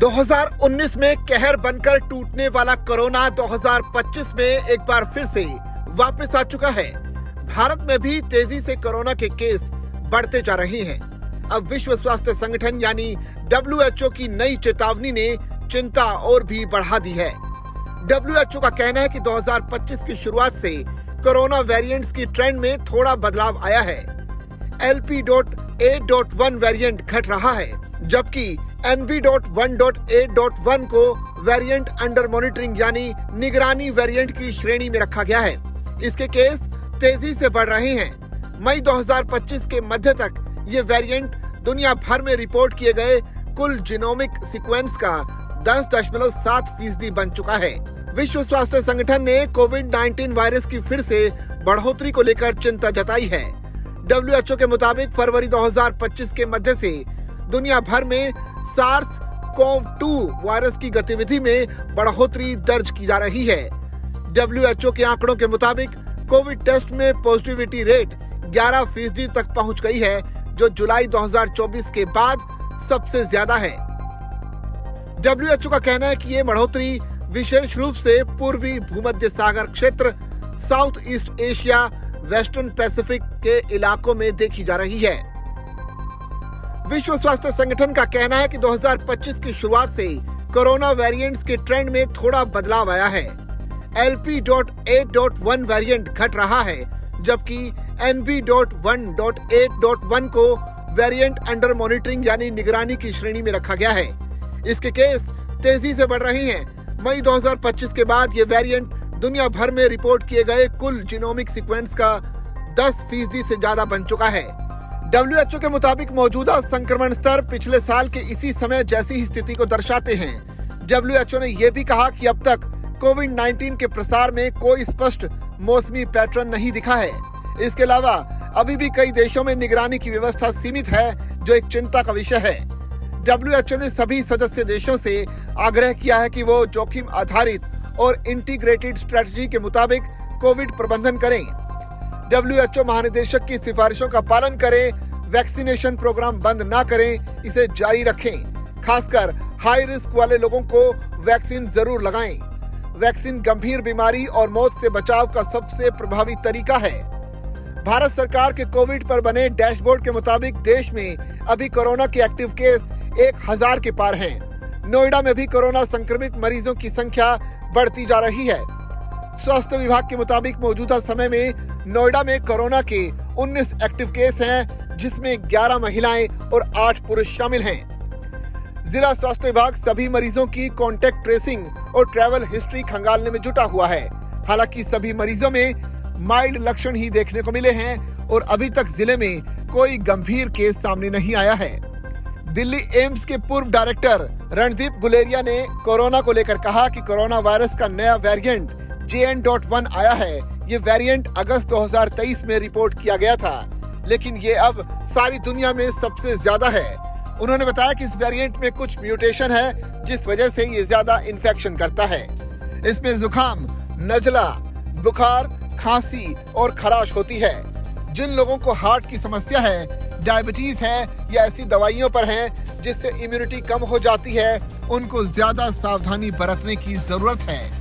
2019 में कहर बनकर टूटने वाला कोरोना 2025 में एक बार फिर से वापस आ चुका है। भारत में भी तेजी से कोरोना के केस बढ़ते जा रहे हैं। अब विश्व स्वास्थ्य संगठन यानी WHO की नई चेतावनी ने चिंता और भी बढ़ा दी है। WHO का कहना है कि 2025 की शुरुआत से कोरोना वेरिएंट्स की ट्रेंड में थोड़ा बदलाव आया है। LP.8.1 वेरिएंट घट रहा है, जबकि NB.1.8.1 को वेरिएंट अंडर मॉनिटरिंग यानी निगरानी वेरिएंट की श्रेणी में रखा गया है। इसके केस तेजी से बढ़ रहे हैं। मई 2025 के मध्य तक ये वेरिएंट दुनिया भर में रिपोर्ट किए गए कुल जीनोमिक सीक्वेंस का 10.7% बन चुका है। विश्व स्वास्थ्य संगठन ने कोविड-19 वायरस की फिर से बढ़ोतरी को लेकर चिंता जताई है। WHO के मुताबिक फरवरी 2025 के मध्य से दुनिया भर में SARS-CoV-2 वायरस की गतिविधि में बढ़ोतरी दर्ज की जा रही है। WHO के आंकड़ों के मुताबिक कोविड टेस्ट में पॉजिटिविटी रेट 11% तक पहुंच गई है, जो जुलाई 2024 के बाद सबसे ज्यादा है। WHO का कहना है कि ये बढ़ोतरी विशेष रूप से पूर्वी भूमध्य सागर क्षेत्र, south east Asia, western Pacific के इलाकों में देखी जा रही है। विश्व स्वास्थ्य संगठन का कहना है कि 2025 की शुरुआत से कोरोना वेरिएंट्स के ट्रेंड में थोड़ा बदलाव आया है। LP.8.1 वेरिएंट घट रहा है, जबकि NB.1.8.1 को वेरिएंट अंडर मॉनिटरिंग यानी निगरानी की श्रेणी में रखा गया है। इसके केस तेजी से बढ़ रहे हैं। मई 2025 के बाद ये वेरिएंट दुनिया भर में रिपोर्ट किए गए कुल जीनोमिक सीक्वेंस का 10% से ज्यादा बन चुका है। WHO के मुताबिक मौजूदा संक्रमण स्तर पिछले साल के इसी समय जैसी ही स्थिति को दर्शाते हैं। WHO ने यह भी कहा कि अब तक कोविड-19 के प्रसार में कोई स्पष्ट मौसमी पैटर्न नहीं दिखा है। इसके अलावा अभी भी कई देशों में निगरानी की व्यवस्था सीमित है, जो एक चिंता का विषय है। WHO ने सभी सदस्य देशों से आग्रह किया है कि वो जोखिम आधारित और इंटीग्रेटेड स्ट्रेटजी के मुताबिक कोविड प्रबंधन करें। WHO महानिदेशक की सिफारिशों का पालन करें, वैक्सीनेशन प्रोग्राम बंद ना करें, इसे जारी रखें। खासकर हाई रिस्क वाले लोगों को वैक्सीन जरूर लगाएं। वैक्सीन गंभीर बीमारी और मौत से बचाव का सबसे प्रभावी तरीका है। भारत सरकार के कोविड पर बने डैशबोर्ड के मुताबिक देश में अभी कोरोना के एक्टिव केस 1000 के पार हैं। नोएडा में भी कोरोना संक्रमित मरीजों की संख्या बढ़ती जा रही है। स्वास्थ्य विभाग के मुताबिक मौजूदा समय में नोएडा में कोरोना के 19 एक्टिव केस हैं, जिसमें 11 महिलाएं और 8 पुरुष शामिल हैं। जिला स्वास्थ्य विभाग सभी मरीजों की कॉन्टैक्ट ट्रेसिंग और ट्रैवल हिस्ट्री खंगालने में जुटा हुआ है। हालांकि सभी मरीजों में माइल्ड लक्षण ही देखने को मिले हैं और अभी तक जिले में कोई गंभीर केस सामने नहीं आया है। दिल्ली एम्स के पूर्व डायरेक्टर रणदीप गुलेरिया ने कोरोना को लेकर कहा कि कोरोना वायरस का नया वेरिएंट JN.1 आया है। ये वेरिएंट अगस्त 2023 में रिपोर्ट किया गया था, लेकिन ये अब सारी दुनिया में सबसे ज्यादा है। उन्होंने बताया कि इस वेरिएंट में कुछ म्यूटेशन है, जिस वजह से ये ज्यादा इन्फेक्शन करता है। इसमें जुकाम, नजला, बुखार, खांसी और खराश होती है। जिन लोगों को हार्ट की समस्या है, डायबिटीज है या ऐसी दवाइयों पर हैं जिससे इम्यूनिटी कम हो जाती है, उनको ज्यादा सावधानी बरतने की जरूरत है।